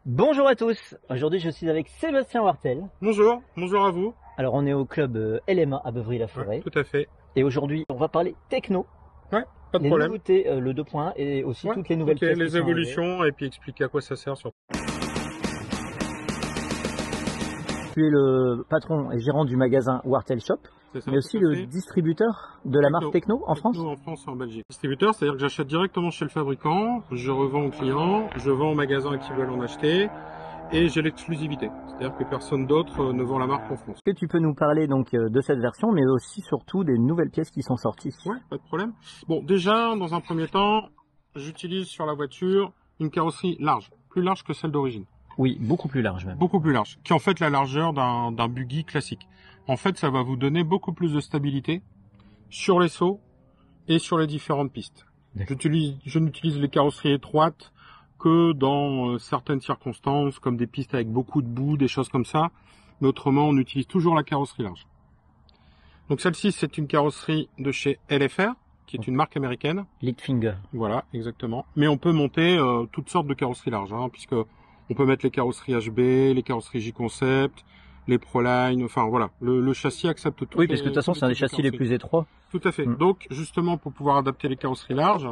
Bonjour à tous, aujourd'hui je suis avec Sébastien Wartel. Bonjour, bonjour à vous. Alors on est au club LMA à Beuvry-la-Forêt. Ouais, tout à fait. Et aujourd'hui on va parler techno, Ouais, pas de les problème. nouveautés, le 2.1 et aussi Ouais, toutes les nouvelles ok, pièces qui les sont arrivées. évolutions et puis expliquer à quoi ça sert surtout. Tu es le patron et gérant du magasin Wartel Shop, C'est ça, mais aussi tout à le fait. distributeur de la marque Techno en France. Techno en France et en Belgique. Distributeur, c'est-à-dire que j'achète directement chez le fabricant, je revends aux clients, je vends aux magasins qui veulent en acheter et j'ai l'exclusivité. C'est-à-dire que personne d'autre ne vend la marque en France. Est-ce que tu peux nous parler donc de cette version, mais aussi surtout des nouvelles pièces qui sont sorties? Ouais, pas de problème. Bon, déjà, dans un premier temps, j'utilise sur la voiture une carrosserie large, plus large que celle d'origine. Oui, beaucoup plus large même. Beaucoup plus large, qui est en fait la largeur d'un buggy classique. En fait, ça va vous donner beaucoup plus de stabilité sur les sauts et sur les différentes pistes. Je n'utilise les carrosseries étroites que dans certaines circonstances, comme des pistes avec beaucoup de boue, des choses comme ça. Mais autrement, on utilise toujours la carrosserie large. Donc celle-ci, c'est une carrosserie de chez LFR, qui est une marque américaine. Littfinger. Voilà, exactement. Mais on peut monter toutes sortes de carrosseries larges, hein, puisque on peut mettre les carrosseries HB, les carrosseries J-Concept, les Proline, enfin voilà, le châssis accepte tout. Oui, parce que de toute façon, c'est un des châssis les plus étroits. Tout à fait. Donc, justement, pour pouvoir adapter les carrosseries larges,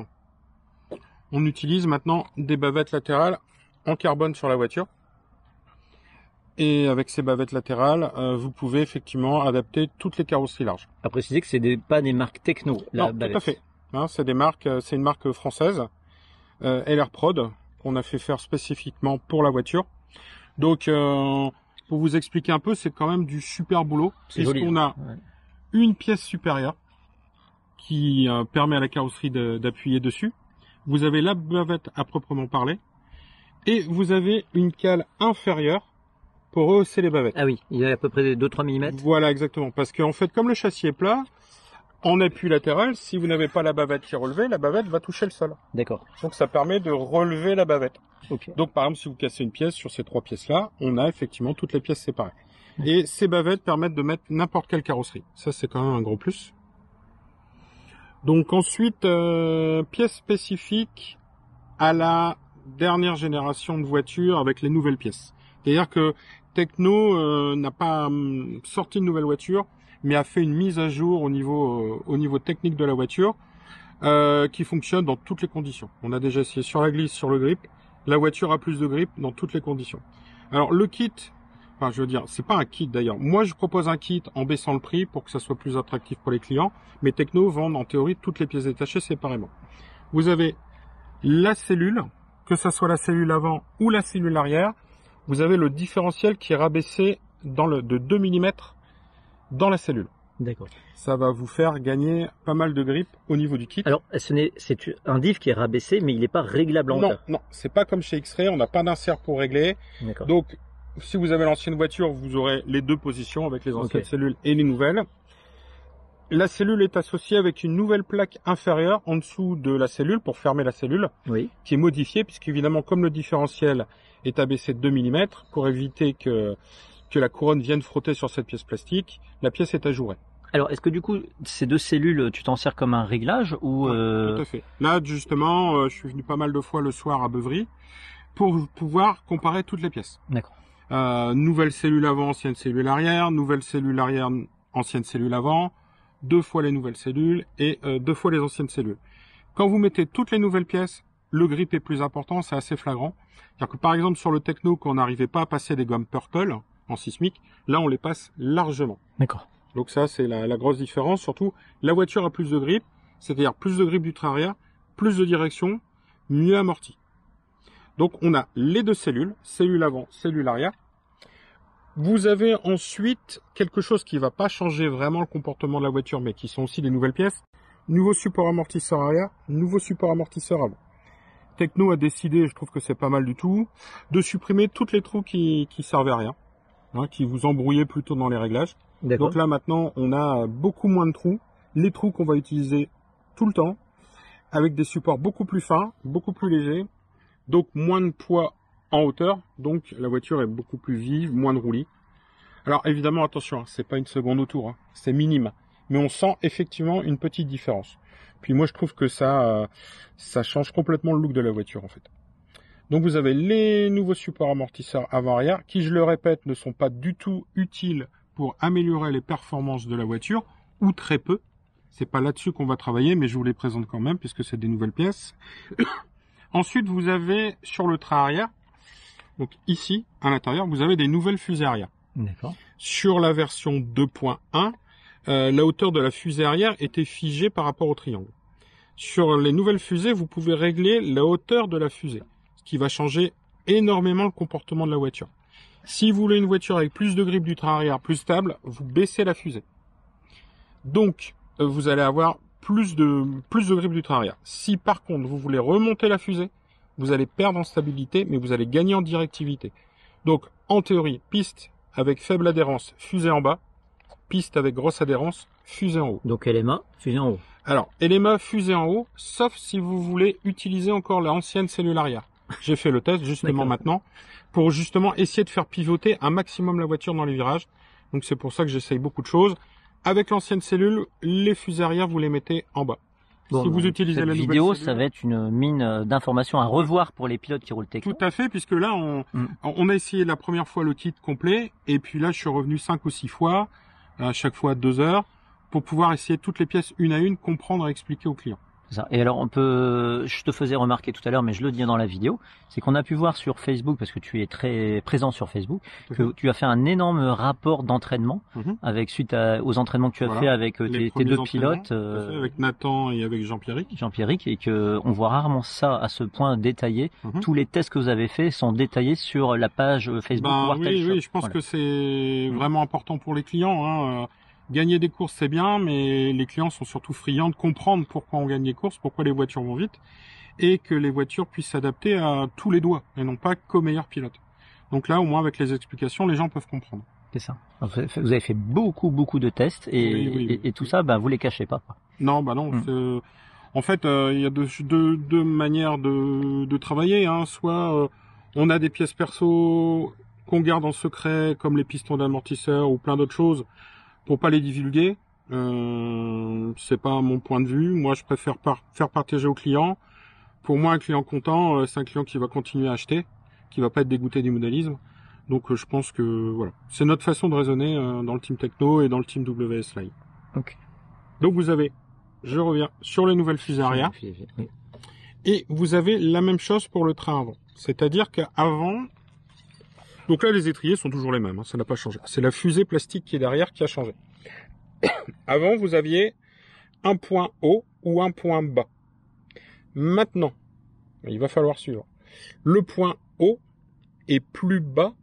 on utilise maintenant des bavettes latérales en carbone sur la voiture. Et avec ces bavettes latérales, vous pouvez effectivement adapter toutes les carrosseries larges. À préciser que c'est pas des marques Techno, la Non, bavette. tout à fait. Hein, c'est des marques, c'est une marque française, LR Prod, qu'on a fait faire spécifiquement pour la voiture. Donc, pour vous expliquer un peu, c'est quand même du super boulot. Puisqu'on a une pièce supérieure qui permet à la carrosserie d'appuyer dessus. Vous avez la bavette à proprement parler. Et vous avez une cale inférieure pour rehausser les bavettes. Ah oui, il y a à peu près 2-3 mm. Voilà, exactement. Parce qu'en fait, comme le châssis est plat, en appui latéral, si vous n'avez pas la bavette qui est relevée, la bavette va toucher le sol. D'accord. Donc ça permet de relever la bavette. Okay. Donc par exemple, si vous cassez une pièce sur ces trois pièces-là, on a effectivement toutes les pièces séparées. Et ces bavettes permettent de mettre n'importe quelle carrosserie. Ça, c'est quand même un gros plus. Donc ensuite, pièces spécifiques à la dernière génération de voitures avec les nouvelles pièces. C'est-à-dire que Techno n'a pas sorti une nouvelle voiture, mais a fait une mise à jour au niveau technique de la voiture qui fonctionne dans toutes les conditions. On a déjà essayé sur la glisse, sur le grip. La voiture a plus de grip dans toutes les conditions. Alors le kit, enfin je veux dire, c'est pas un kit d'ailleurs. Moi je propose un kit en baissant le prix pour que ça soit plus attractif pour les clients, mais Techno vend en théorie toutes les pièces détachées séparément. Vous avez la cellule, que ce soit la cellule avant ou la cellule arrière. Vous avez le différentiel qui est rabaissé de 2 mm dans la cellule. D'accord. Ça va vous faire gagner pas mal de grip au niveau du kit. Alors, c'est un diff qui est rabaissé, mais il n'est pas réglable en hauteur. Non, c'est pas comme chez X-Ray, on n'a pas d'insert pour régler. Donc, si vous avez l'ancienne voiture, vous aurez les deux positions avec les anciennes cellules et les nouvelles. La cellule est associée avec une nouvelle plaque inférieure en dessous de la cellule pour fermer la cellule, qui est modifiée puisqu'évidemment, comme le différentiel est abaissé de 2 mm, pour éviter que la couronne vienne frotter sur cette pièce plastique, la pièce est ajourée. Alors, est-ce que du coup, ces deux cellules, tu t'en sers comme un réglage ou Tout à fait. Là, justement, je suis venu pas mal de fois le soir à Beuvry pour pouvoir comparer toutes les pièces. D'accord. Nouvelle cellule avant, ancienne cellule arrière, nouvelle cellule arrière, ancienne cellule avant, 2 fois les nouvelles cellules et 2 fois les anciennes cellules. Quand vous mettez toutes les nouvelles pièces, le grip est plus important, c'est assez flagrant. C'est-à-dire que par exemple sur le Techno, quand on n'arrivait pas à passer des gommes Purple en sismique, là on les passe largement. D'accord. Donc ça c'est la grosse différence. Surtout, la voiture a plus de grip, c'est-à-dire plus de grip du train arrière, plus de direction, mieux amorti. Donc on a les deux cellules, cellule avant, cellule arrière. Vous avez ensuite quelque chose qui va pas changer vraiment le comportement de la voiture, mais qui sont aussi des nouvelles pièces. Nouveau support amortisseur arrière, nouveau support amortisseur avant. Techno a décidé, je trouve que c'est pas mal du tout, de supprimer toutes les trous qui servaient à rien, hein, qui vous embrouillaient plutôt dans les réglages. Donc là maintenant, on a beaucoup moins de trous, les trous qu'on va utiliser tout le temps, avec des supports beaucoup plus fins, beaucoup plus légers, donc moins de poids en hauteur, donc la voiture est beaucoup plus vive, moins de roulis. Alors évidemment, attention, hein, c'est pas une seconde au tour, hein, c'est minime, mais on sent effectivement une petite différence. Puis moi je trouve que ça change complètement le look de la voiture en fait. Donc vous avez les nouveaux supports amortisseurs avant-arrière qui, je le répète, ne sont pas du tout utiles pour améliorer les performances de la voiture, ou très peu. C'est pas là-dessus qu'on va travailler, mais je vous les présente quand même puisque c'est des nouvelles pièces. Ensuite, vous avez sur le train arrière, donc ici, à l'intérieur, vous avez des nouvelles fusées arrière. D'accord. Sur la version 2.1, la hauteur de la fusée arrière était figée par rapport au triangle. Sur les nouvelles fusées, vous pouvez régler la hauteur de la fusée, ce qui va changer énormément le comportement de la voiture. Si vous voulez une voiture avec plus de grippe du train arrière, plus stable, vous baissez la fusée. Donc, vous allez avoir plus de grippe du train arrière. Si par contre, vous voulez remonter la fusée, vous allez perdre en stabilité, mais vous allez gagner en directivité. Donc, en théorie, piste avec faible adhérence, fusée en bas. Piste avec grosse adhérence, fusée en haut. Donc LMA, fusée en haut. Alors, LMA, fusée en haut, sauf si vous voulez utiliser encore l'ancienne cellule arrière. J'ai fait le test justement maintenant, pour justement essayer de faire pivoter un maximum la voiture dans les virages. Donc c'est pour ça que j'essaye beaucoup de choses. Avec l'ancienne cellule, les fusées arrière, vous les mettez en bas. Bon, si vous utilisez la nouvelle vidéo, cellule, ça va être une mine d'informations à revoir pour les pilotes qui roulent techno. Tout à fait, puisque là, on a essayé la première fois le kit complet, et puis là, je suis revenu 5 ou 6 fois, à chaque fois 2 heures, pour pouvoir essayer toutes les pièces une à une, comprendre et expliquer aux clients. Ça. Et alors je te faisais remarquer tout à l'heure, mais je le dis dans la vidéo, c'est qu'on a pu voir sur Facebook, parce que tu es très présent sur Facebook, que tu as fait un énorme rapport d'entraînement avec suite aux entraînements que tu as fait avec tes deux pilotes, avec Nathan et avec Jean-Pierrick. Jean-Pierrick, et que on voit rarement ça à ce point détaillé. Tous les tests que vous avez faits sont détaillés sur la page Facebook. Oui, je pense que c'est vraiment important pour les clients. Gagner des courses, c'est bien, mais les clients sont surtout friands de comprendre pourquoi on gagne des courses, pourquoi les voitures vont vite, et que les voitures puissent s'adapter à tous les doigts, et non pas qu'au meilleur pilote. Donc là, au moins, avec les explications, les gens peuvent comprendre. C'est ça. Vous avez fait beaucoup de tests, et tout ça, vous les cachez pas. Non, non. En fait, il y a deux manières de travailler. Soit on a des pièces perso qu'on garde en secret, comme les pistons d'amortisseur ou plein d'autres choses, pour pas les divulguer. C'est pas mon point de vue. Moi, je préfère faire partager aux clients. Pour moi, un client content, c'est un client qui va continuer à acheter, qui va pas être dégoûté du modélisme. Donc, je pense que voilà, c'est notre façon de raisonner dans le team techno et dans le team WS Live. Ok. Donc, vous avez, je reviens sur les nouvelles fusées arrière, et vous avez la même chose pour le train avant. C'est-à-dire qu'avant, donc là, les étriers sont toujours les mêmes, ça n'a pas changé. C'est la fusée plastique qui est derrière qui a changé. Avant, vous aviez un point haut ou un point bas. Maintenant, il va falloir suivre. Le point haut est plus bas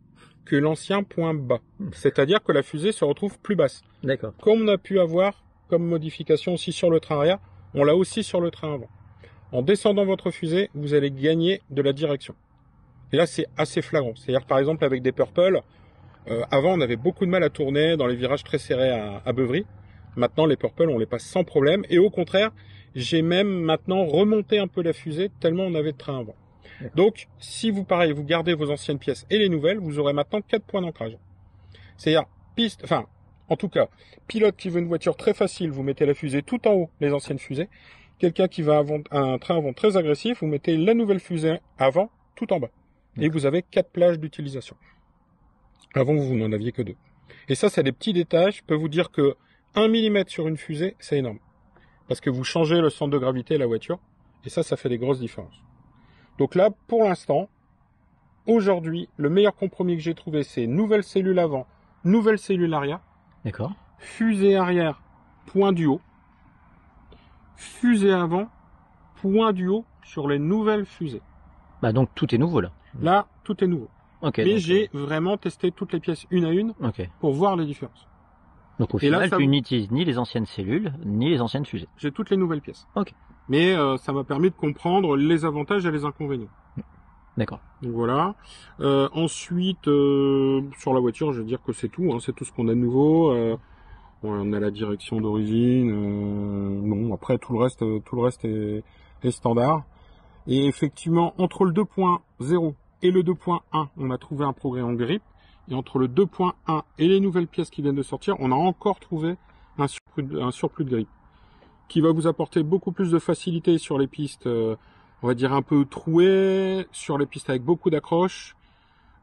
que l'ancien point bas. C'est-à-dire que la fusée se retrouve plus basse. D'accord. Comme on a pu avoir comme modification aussi sur le train arrière, on l'a aussi sur le train avant. En descendant votre fusée, vous allez gagner de la direction. Et là, c'est assez flagrant. C'est-à-dire, par exemple, avec des Purple, avant, on avait beaucoup de mal à tourner dans les virages très serrés à Beuvry. Maintenant, les Purple, on les passe sans problème. Et au contraire, j'ai même maintenant remonté un peu la fusée, tellement on avait de train avant. Donc, si vous, pareil, vous gardez vos anciennes pièces et les nouvelles, vous aurez maintenant 4 points d'ancrage. C'est-à-dire, en tout cas, pilote qui veut une voiture très facile, vous mettez la fusée tout en haut, les anciennes fusées. Quelqu'un qui va un train avant très agressif, vous mettez la nouvelle fusée avant, tout en bas. Et vous avez 4 plages d'utilisation. Avant, vous n'en aviez que 2. Et ça, c'est des petits détails. Je peux vous dire que 1 mm sur une fusée, c'est énorme. Parce que vous changez le centre de gravité de la voiture. Et ça fait des grosses différences. Donc là, pour l'instant, aujourd'hui, le meilleur compromis que j'ai trouvé, c'est nouvelle cellule avant, nouvelle cellule arrière. D'accord. Fusée arrière, point du haut. Fusée avant, point du haut sur les nouvelles fusées. Donc tout est nouveau là. Là, tout est nouveau. Okay, mais j'ai vraiment testé toutes les pièces une à une pour voir les différences. Donc au final, tu n'utilises ni les anciennes cellules, ni les anciennes fusées. J'ai toutes les nouvelles pièces. Ok. Mais ça m'a permis de comprendre les avantages et les inconvénients. D'accord. Donc voilà. Ensuite, sur la voiture, je vais dire que c'est tout. C'est tout ce qu'on a de nouveau. On a la direction d'origine. Après tout le reste est standard. Et effectivement, entre le 2.0 et le 2.1, on a trouvé un progrès en grippe. Et entre le 2.1 et les nouvelles pièces qui viennent de sortir, on a encore trouvé un surplus de grippe, qui va vous apporter beaucoup plus de facilité sur les pistes on va dire un peu troué, sur les pistes avec beaucoup d'accroches.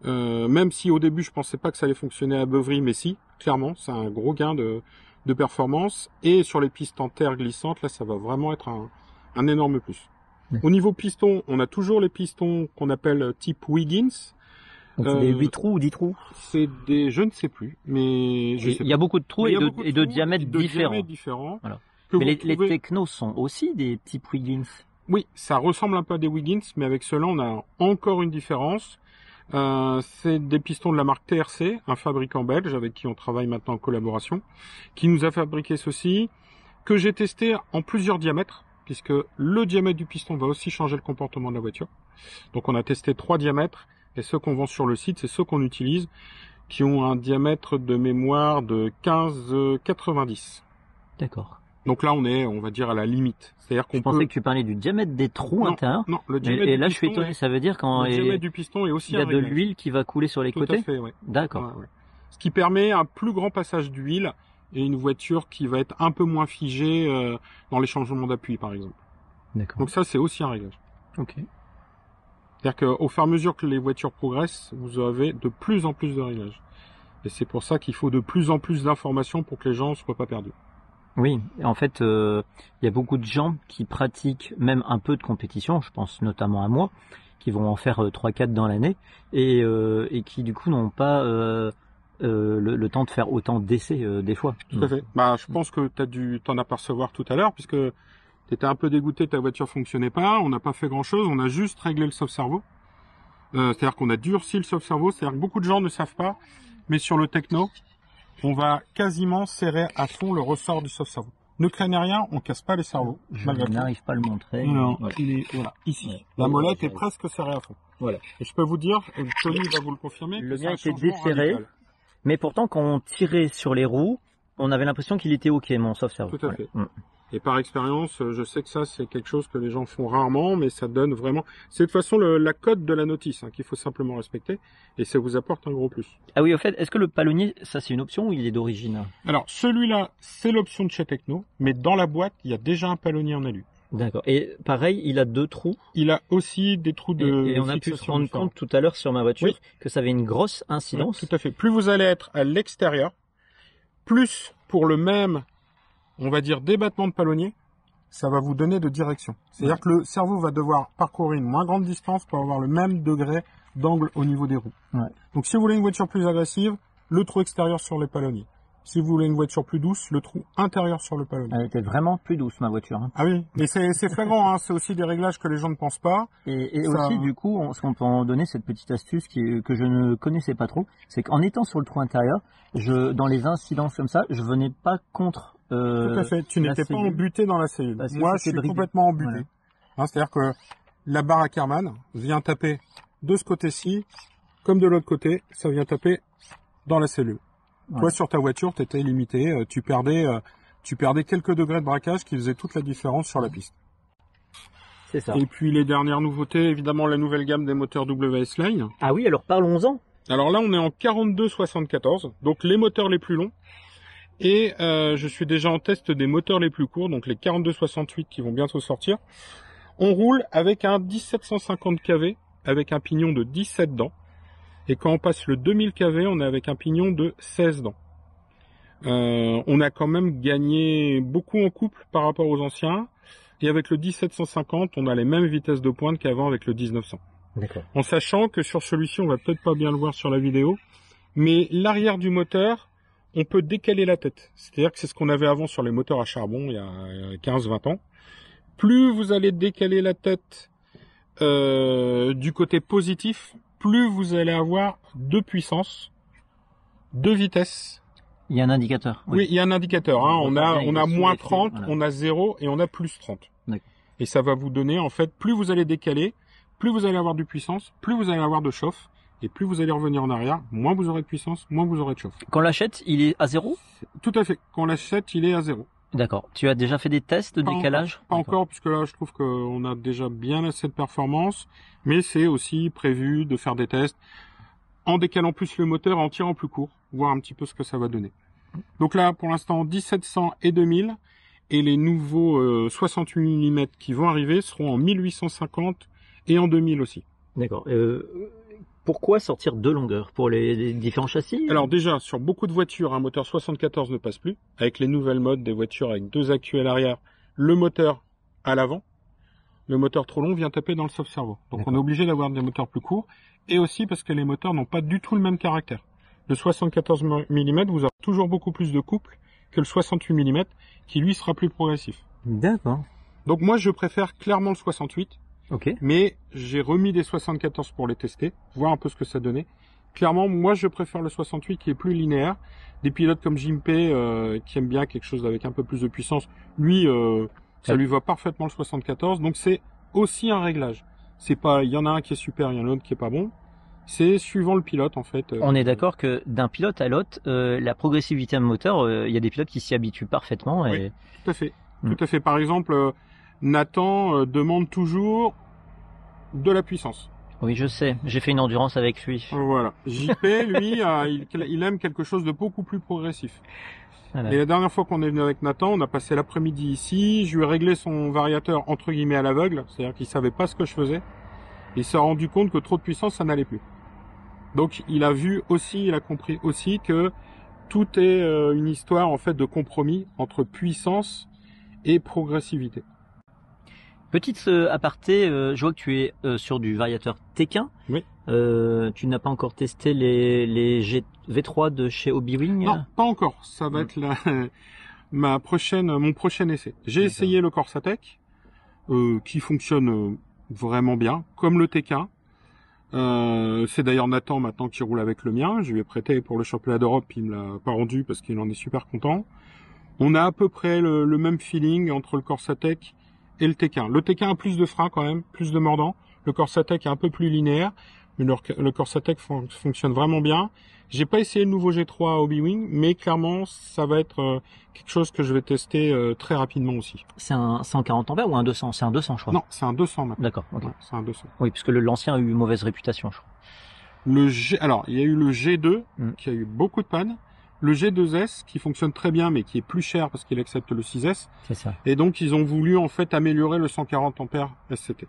Même si au début je pensais pas que ça allait fonctionner à Beuvry, mais si, clairement, c'est un gros gain de performance. Et sur les pistes en terre glissante, là, ça va vraiment être un énorme plus. Au niveau piston, on a toujours les pistons qu'on appelle type Wiggins. Donc c'est des 8 trous ou 10 trous? C'est des, je ne sais plus, mais je sais il y a beaucoup de trous et de diamètres différents. Voilà. Mais les technos sont aussi des types Wiggins. Oui, ça ressemble un peu à des Wiggins, mais avec cela on a encore une différence. C'est des pistons de la marque TRC, un fabricant belge avec qui on travaille maintenant en collaboration, qui nous a fabriqué ceci, que j'ai testé en plusieurs diamètres, puisque le diamètre du piston va aussi changer le comportement de la voiture. Donc on a testé 3 diamètres, et ceux qu'on vend sur le site, c'est ceux qu'on utilise, qui ont un diamètre de mémoire de 15,90. D'accord. Donc là, on est, on va dire, à la limite. C'est-à-dire qu'on pensais que tu parlais du diamètre des trous intérieurs. Non, le diamètre et là, je suis étonné. Ça veut dire quand le diamètre du piston est aussi il y a de l'huile qui va couler sur les côtés. Tout à fait, ouais. D'accord. Ouais. Ce qui permet un plus grand passage d'huile et une voiture qui va être un peu moins figée dans les changements d'appui, par exemple. D'accord. Donc ça, c'est aussi un réglage. Ok. C'est-à-dire qu'au fur et à mesure que les voitures progressent, vous avez de plus en plus de réglages. Et c'est pour ça qu'il faut de plus en plus d'informations pour que les gens ne soient pas perdus. Oui, en fait, il y a beaucoup de gens qui pratiquent même un peu de compétition, je pense notamment à moi, qui vont en faire 3-4 dans l'année, et qui du coup n'ont pas le temps de faire autant d'essais des fois. Tout à fait. Bah, je pense que tu as dû t'en apercevoir tout à l'heure, puisque tu étais un peu dégoûté, ta voiture fonctionnait pas, on n'a pas fait grand-chose, on a juste réglé le soft-servo. C'est-à-dire qu'on a durci le soft-servo, c'est-à-dire que beaucoup de gens ne savent pas, mais sur le techno, on va quasiment serrer à fond le ressort du soft-servo. Ne craignez rien, on casse pas les servos. Je n'arrive pas à le montrer. Non, voilà. il est voilà, ici. Ouais. La molette est presque serrée à fond. Voilà. Et je peux vous dire, Tony va vous le confirmer. Le mien était desserré, mais pourtant quand on tirait sur les roues, on avait l'impression qu'il était ok, mon soft-servo. Tout à fait. Et par expérience, je sais que ça, c'est quelque chose que les gens font rarement, mais ça donne vraiment... C'est de toute façon la cote de la notice qu'il faut simplement respecter, et ça vous apporte un gros plus. Ah oui, au fait, est-ce que le palonnier, ça c'est une option ou il est d'origine? Alors, celui-là, c'est l'option de chez Techno, mais dans la boîte, il y a déjà un palonnier en alu. D'accord. Et pareil, il a 2 trous. Il a aussi des trous de et on a pu se rendre compte tout à l'heure sur ma voiture que ça avait une grosse incidence. Oui, tout à fait. Plus vous allez être à l'extérieur, plus pour le même... on va dire débattement de palonnier, ça va vous donner de direction. C'est-à-dire que le cerveau va devoir parcourir une moins grande distance pour avoir le même degré d'angle au niveau des roues. Donc si vous voulez une voiture plus agressive, le trou extérieur sur les palonniers. Si vous voulez une voiture plus douce, le trou intérieur sur le palonnier. Elle était vraiment plus douce, ma voiture. Ah oui, mais c'est flagrant, c'est aussi des réglages que les gens ne pensent pas. Et ça... aussi, du coup, ce qu'on peut en donner, cette petite astuce que je ne connaissais pas trop, c'est qu'en étant sur le trou intérieur, dans les incidences comme ça, je venais pas contre... Tout à fait, tu n'étais pas embuté dans la cellule. Moi, je suis complètement embuté. Voilà. C'est-à-dire que la barre Ackermann vient taper de ce côté-ci, comme de l'autre côté, ça vient taper dans la cellule. Toi, sur ta voiture, tu étais limité, tu perdais quelques degrés de braquage qui faisaient toute la différence sur la piste. C'est ça. Et puis les dernières nouveautés, évidemment la nouvelle gamme des moteurs WS Line. Ah oui, alors parlons-en. Alors là, on est en 42-74, donc les moteurs les plus longs. Et je suis déjà en test des moteurs les plus courts, donc les 42-68 qui vont bientôt sortir. On roule avec un 1750 kV, avec un pignon de 17 dents. Et quand on passe le 2000 kV, on est avec un pignon de 16 dents. On a quand même gagné beaucoup en couple par rapport aux anciens. Et avec le 1750, on a les mêmes vitesses de pointe qu'avant avec le 1900. D'accord. En sachant que sur celui-ci, on va peut-être pas bien le voir sur la vidéo, mais l'arrière du moteur, on peut décaler la tête. C'est-à-dire que c'est ce qu'on avait avant sur les moteurs à charbon il y a 15-20 ans. Plus vous allez décaler la tête du côté positif, plus vous allez avoir de puissance, de vitesse. Il y a un indicateur. Oui, il y a un indicateur. On a moins 30, voilà. On a 0 et on a plus 30. Et ça va vous donner, en fait, plus vous allez décaler, plus vous allez avoir de puissance, plus vous allez avoir de chauffe. Et plus vous allez revenir en arrière, moins vous aurez de puissance, moins vous aurez de chauffe. Quand on l'achète, il est à 0 ? Tout à fait. Quand on l'achète, il est à 0. D'accord. Tu as déjà fait des tests de décalage ? Pas encore, puisque là, je trouve qu'on a déjà bien assez de performance. Mais c'est aussi prévu de faire des tests en décalant plus le moteur, en tirant plus court, voir un petit peu ce que ça va donner. Donc là, pour l'instant, 1700 et 2000. et les nouveaux 68 mm qui vont arriver seront en 1850 et en 2000 aussi. D'accord. Pourquoi sortir deux longueurs pour les différents châssis? Alors déjà, sur beaucoup de voitures, un moteur 74 ne passe plus. Avec les nouvelles modes des voitures avec deux accus à l'arrière, le moteur à l'avant, le moteur trop long vient taper dans le soft-servo. Donc on est obligé d'avoir des moteurs plus courts, et aussi parce que les moteurs n'ont pas du tout le même caractère. Le 74 mm, vous aurez toujours beaucoup plus de couple que le 68 mm, qui lui sera plus progressif. D'accord. Donc moi je préfère clairement le 68, mais j'ai remis des 74 pour les tester, voir un peu ce que ça donnait. Clairement, moi je préfère le 68 qui est plus linéaire. Des pilotes comme Jimpei qui aiment bien quelque chose avec un peu plus de puissance, lui ça lui va parfaitement le 74, donc c'est aussi un réglage. C'est pas, il y en a un qui est super, il y en a un autre qui est pas bon. C'est suivant le pilote en fait. On est d'accord que d'un pilote à l'autre, la progressivité d'un moteur, il y a des pilotes qui s'y habituent parfaitement. Et... Oui, tout à fait. Tout à fait. Par exemple, Nathan demande toujours de la puissance. Oui, je sais. J'ai fait une endurance avec lui. Voilà. JP, lui, il aime quelque chose de beaucoup plus progressif. Voilà. Et la dernière fois qu'on est venu avec Nathan, on a passé l'après-midi ici. Je lui ai réglé son variateur entre guillemets à l'aveugle, c'est-à-dire qu'il savait pas ce que je faisais. Il s'est rendu compte que trop de puissance, ça n'allait plus. Donc il a vu aussi, il a compris aussi que tout est une histoire en fait de compromis entre puissance et progressivité. Petite aparté, je vois que tu es sur du variateur Tekin. Oui. Tu n'as pas encore testé les V3 de chez Hobbywing? Non, pas encore. Ça va être mon prochain essai. J'ai essayé le Corsatec, qui fonctionne vraiment bien, comme le Tekin. C'est d'ailleurs Nathan maintenant qui roule avec le mien. Je lui ai prêté pour le championnat d'Europe, il me l'a pas rendu parce qu'il en est super content. On a à peu près le même feeling entre le Corsatec et le Tekin. Le Tekin a plus de frein quand même, plus de mordant. Le Corsatec est un peu plus linéaire, mais le Corsatec fonctionne vraiment bien. J'ai pas essayé le nouveau G3 à Hobbywing, mais clairement ça va être quelque chose que je vais tester très rapidement aussi. C'est un 140 ampères ou un 200? C'est un 200 je crois. Non, c'est un 200 maintenant. D'accord, ok. Ouais, c'est un 200. Oui, puisque l'ancien a eu une mauvaise réputation je crois. Alors, il y a eu le G2 qui a eu beaucoup de pannes. Le G2S qui fonctionne très bien mais qui est plus cher parce qu'il accepte le 6S. C'est ça. Et donc ils ont voulu en fait améliorer le 140 ampères SCT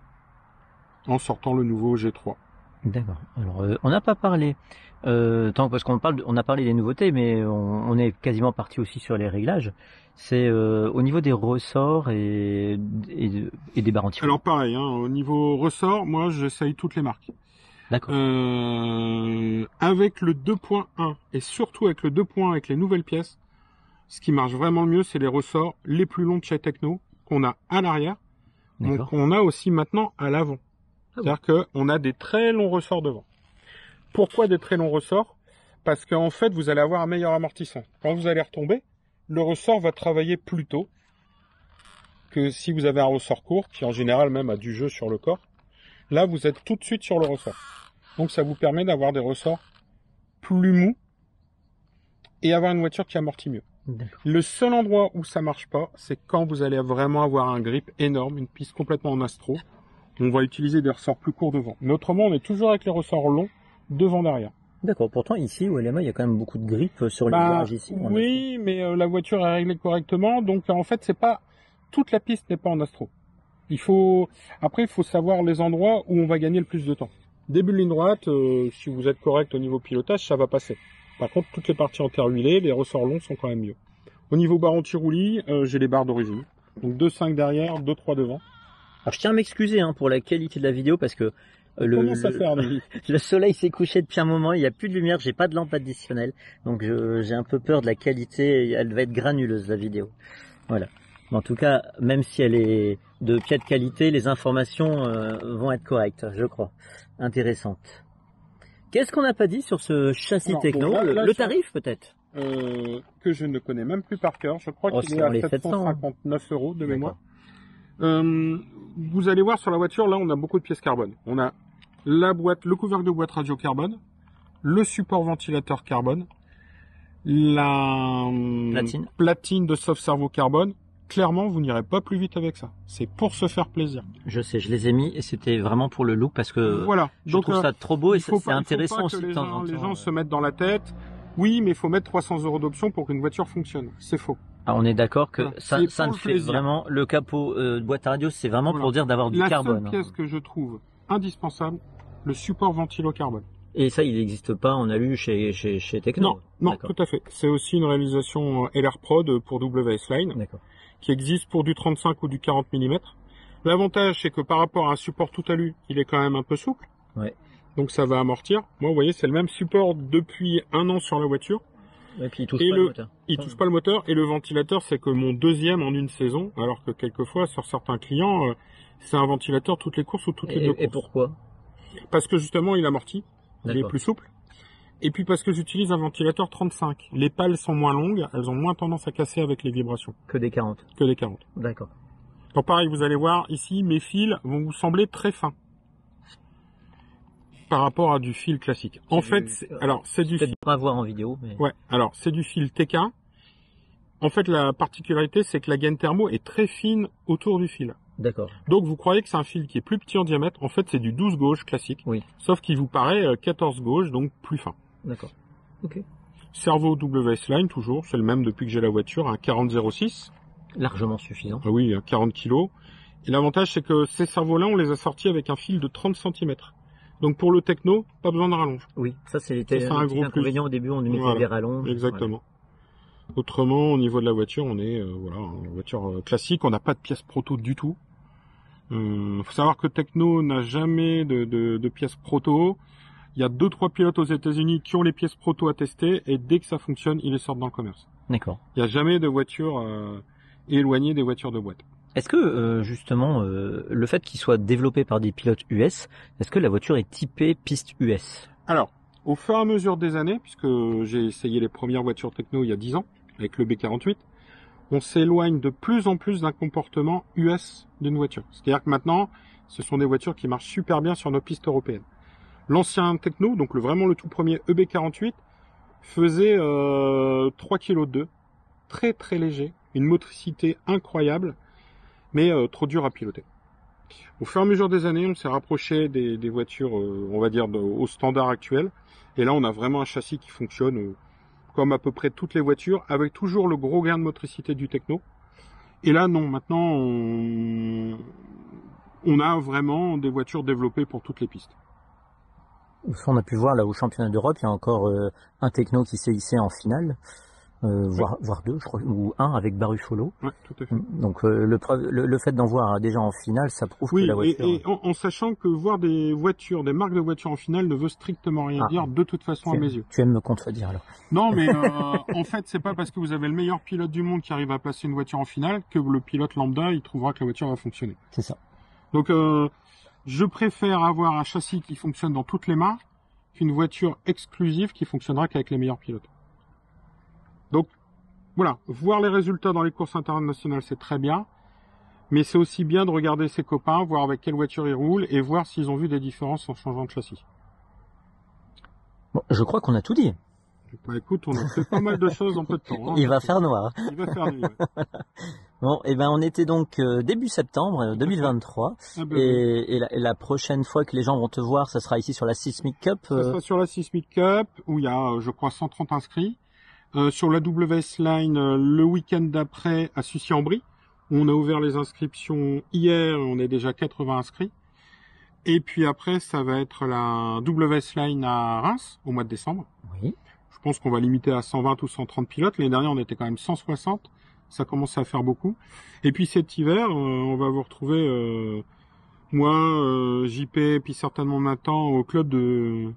en sortant le nouveau G3. D'accord. Alors on n'a pas parlé parce on a parlé des nouveautés, mais on est quasiment parti aussi sur les réglages. C'est au niveau des ressorts et des barres anti-roulis. Alors pareil, au niveau ressort, moi j'essaye toutes les marques. D'accord. Avec le 2.1 et surtout avec le 2.1 avec les nouvelles pièces, ce qui marche vraiment le mieux, c'est les ressorts les plus longs de chez Techno qu'on a à l'arrière, donc on a aussi maintenant à l'avant. C'est-à-dire qu'on a des très longs ressorts devant. Pourquoi des très longs ressorts? Parce qu'en fait, vous allez avoir un meilleur amortissant. Quand vous allez retomber, le ressort va travailler plus tôt que si vous avez un ressort court, qui en général même a du jeu sur le corps. Là, vous êtes tout de suite sur le ressort. Donc, ça vous permet d'avoir des ressorts plus mous et avoir une voiture qui amortit mieux. Le seul endroit où ça marche pas, c'est quand vous allez vraiment avoir un grip énorme, une piste complètement en astro. On va utiliser des ressorts plus courts devant. Mais autrement, on est toujours avec les ressorts longs devant derrière. D'accord. Pourtant, ici, au LMA, il y a quand même beaucoup de grippe sur les virages ici. Oui, mais la voiture est réglée correctement. Donc, en fait, c'est pas toute la piste n'est pas en astro. Après, il faut savoir les endroits où on va gagner le plus de temps. Début de ligne droite, si vous êtes correct au niveau pilotage, ça va passer. Par contre, toutes les parties en terre huilée, les ressorts longs sont quand même mieux. Au niveau barre anti-roulis, j'ai les barres d'origine. Donc 2,5 derrière, 2,3 devant. Alors je tiens à m'excuser pour la qualité de la vidéo parce que le soleil s'est couché depuis un moment, il n'y a plus de lumière, j'ai pas de lampe additionnelle. Donc j'ai un peu peur de la qualité, elle va être granuleuse la vidéo. Voilà. En tout cas, même si elle est de pied de qualité, les informations vont être correctes, je crois. Intéressantes. Qu'est-ce qu'on n'a pas dit sur ce châssis Techno? Le tarif peut-être que je ne connais même plus par cœur. Je crois qu'il est à 759 € de mémoire. Vous allez voir sur la voiture, là on a beaucoup de pièces carbone. On a la boîte, le couvercle de boîte radio carbone, le support ventilateur carbone, la platine de soft servo carbone. Clairement, vous n'irez pas plus vite avec ça. C'est pour se faire plaisir. Je sais, je les ai mis et c'était vraiment pour le look parce que je trouve ça trop beau et c'est intéressant aussi de temps en temps. Les gens se mettent dans la tête, oui, mais il faut mettre 300 € d'options pour qu'une voiture fonctionne. C'est faux. Ah, on est d'accord que voilà. ça ne fait vraiment le capot de boîte à radio, c'est vraiment pour dire d'avoir du carbone. La seule pièce que je trouve indispensable, le support ventilo carbone. Et ça, il n'existe pas en alu chez Techno. Non, tout à fait. C'est aussi une réalisation LR Prod pour WS Line, qui existe pour du 35 ou du 40 mm. L'avantage, c'est que par rapport à un support tout alu, il est quand même un peu souple. Ouais. Donc ça va amortir. Moi, vous voyez, c'est le même support depuis 1 an sur la voiture. Et puis il touche pas le moteur. Il touche pas le moteur. Et le ventilateur, c'est que mon deuxième en une saison, alors que quelquefois, sur certains clients, c'est un ventilateur toutes les courses ou toutes les deux courses. Et pourquoi? Parce que justement, il amortit. Il est plus souple. Et puis parce que j'utilise un ventilateur 35. Les pales sont moins longues, elles ont moins tendance à casser avec les vibrations. Que des 40. Que des 40. D'accord. Donc pareil, vous allez voir, ici, mes fils vont vous sembler très fins. Par rapport à du fil classique. En fait, c'est du fil. Pas à voir en vidéo, mais. Ouais, alors, c'est du fil TK. En fait, la particularité, c'est que la gaine thermo est très fine autour du fil. D'accord. Donc, vous croyez que c'est un fil qui est plus petit en diamètre. En fait, c'est du 12 gauge classique. Oui. Sauf qu'il vous paraît 14 gauge, donc plus fin. D'accord. Ok. Servo WS Line, toujours. C'est le même depuis que j'ai la voiture, un 4006. Largement suffisant. Ah oui, 40 kg. Et l'avantage, c'est que ces servos-là, on les a sortis avec un fil de 30 cm. Donc pour le techno, pas besoin de rallonge. Oui, ça c'était un gros inconvénient au début, on lui mettait des rallonges. Exactement. Voilà. Autrement, au niveau de la voiture, on est une voiture classique, on n'a pas de pièces proto du tout. Faut savoir que Techno n'a jamais de pièces proto. Il y a 2-3 pilotes aux États-Unis qui ont les pièces proto à tester et dès que ça fonctionne, ils les sortent dans le commerce. D'accord. Il n'y a jamais de voiture éloignée des voitures de boîte. Est-ce que justement le fait qu'il soit développé par des pilotes US, est-ce que la voiture est typée piste US? Alors, au fur et à mesure des années, puisque j'ai essayé les premières voitures Techno il y a 10 ans, avec le B48, on s'éloigne de plus en plus d'un comportement US d'une voiture. C'est-à-dire que maintenant, ce sont des voitures qui marchent super bien sur nos pistes européennes. L'ancien Techno, donc vraiment le tout premier EB48, faisait 3 kg de 2, très très léger, une motricité incroyable, mais trop dur à piloter. Au fur et à mesure des années, on s'est rapproché des voitures, on va dire, au standard actuel. Et là, on a vraiment un châssis qui fonctionne comme à peu près toutes les voitures, avec toujours le gros gain de motricité du Techno. Et là, non, maintenant, on a vraiment des voitures développées pour toutes les pistes. On a pu voir là au championnat d'Europe, il y a encore un Techno qui s'est hissé en finale. Voire deux, je crois, ou un avec Barufolo. Ouais, tout à fait. Donc le fait d'en voir déjà en finale, ça prouve que la voiture... Et en sachant que voir des voitures, des marques de voitures en finale ne veut strictement rien dire de toute façon à mes yeux. Tu aimes me contredire alors? Non, mais en fait, c'est pas parce que vous avez le meilleur pilote du monde qui arrive à placer une voiture en finale que le pilote lambda, il trouvera que la voiture va fonctionner. C'est ça. Donc je préfère avoir un châssis qui fonctionne dans toutes les marques qu'une voiture exclusive qui fonctionnera qu'avec les meilleurs pilotes. Donc, voilà, voir les résultats dans les courses internationales, c'est très bien, mais c'est aussi bien de regarder ses copains, voir avec quelle voiture ils roulent, et voir s'ils ont vu des différences en changeant de châssis. Bon, je crois qu'on a tout dit. Bah écoute, on a fait pas mal de choses en peu de temps. Hein, Il va faire noir. Il va faire nuit, ouais. Bon, et ben on était donc début septembre 2023, et la prochaine fois que les gens vont te voir, ça sera ici sur la Sismic Cup. Ça sera sur la Sismic Cup, où il y a, je crois, 130 inscrits. Sur la WS Line, le week-end d'après à Sucy-en-Brie, où on a ouvert les inscriptions hier, on est déjà 80 inscrits. Et puis après, ça va être la WS Line à Reims, au mois de décembre. Oui. Je pense qu'on va limiter à 120 ou 130 pilotes. L'année dernière, on était quand même 160. Ça commence à faire beaucoup. Et puis cet hiver, on va vous retrouver, moi, JP, puis certainement maintenant au club de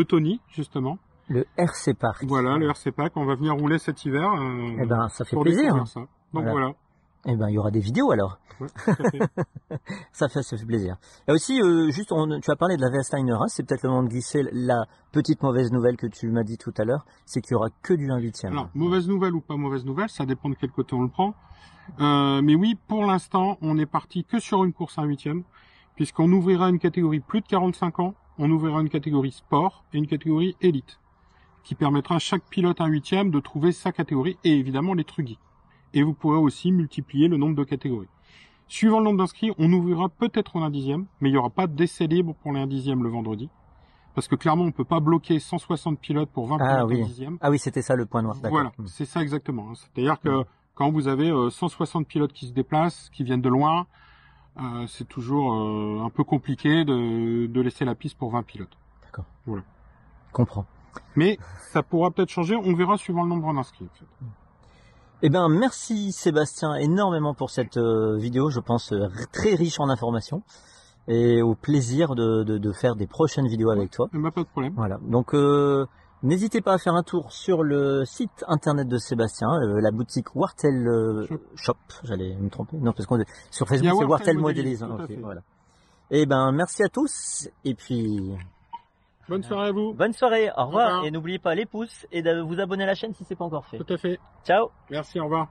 Tony, justement. Le RC Park. Voilà, le RC Park. On va venir rouler cet hiver. Eh ben, ça fait plaisir. Ça. Donc voilà. Eh ben, il y aura des vidéos alors. Ouais, tout à fait. ça fait plaisir. Et aussi, juste, tu as parlé de la VS Line Reims, c'est peut-être le moment de glisser la petite mauvaise nouvelle que tu m'as dit tout à l'heure, c'est qu'il y aura que du 1/8. Alors, mauvaise nouvelle ou pas mauvaise nouvelle, ça dépend de quel côté on le prend. Mais oui, pour l'instant, on est parti que sur une course 1/8, puisqu'on ouvrira une catégorie plus de 45 ans, on ouvrira une catégorie sport et une catégorie élite, qui permettra à chaque pilote 1/8 de trouver sa catégorie et évidemment les truggy. Et vous pourrez aussi multiplier le nombre de catégories. Suivant le nombre d'inscrits, on ouvrira peut-être un 1/10, mais il n'y aura pas d'essai libre pour les 1/10 le vendredi. Parce que clairement, on peut pas bloquer 160 pilotes pour 20 pilotes 1/10. Ah oui, c'était ça le point noir. Voilà, c'est ça exactement. C'est-à-dire que Quand vous avez 160 pilotes qui se déplacent, qui viennent de loin, c'est toujours un peu compliqué de laisser la piste pour 20 pilotes. D'accord. Voilà. Comprends. Mais ça pourra peut-être changer, on verra suivant le nombre d'inscrits. En fait. Eh ben, merci Sébastien énormément pour cette vidéo, je pense très riche en informations. Et au plaisir de faire des prochaines vidéos avec toi. Pas de problème. Voilà. Donc, n'hésitez pas à faire un tour sur le site internet de Sébastien, la boutique Wartel Shop. J'allais me tromper. Non, parce qu'on sur Facebook c'est Wartel Modélise. Okay, voilà. Et ben, merci à tous. Et puis, bonne soirée à vous. Bonne soirée. Au revoir. Et n'oubliez pas les pouces et de vous abonner à la chaîne si c'est pas encore fait. Tout à fait. Ciao. Merci. Au revoir.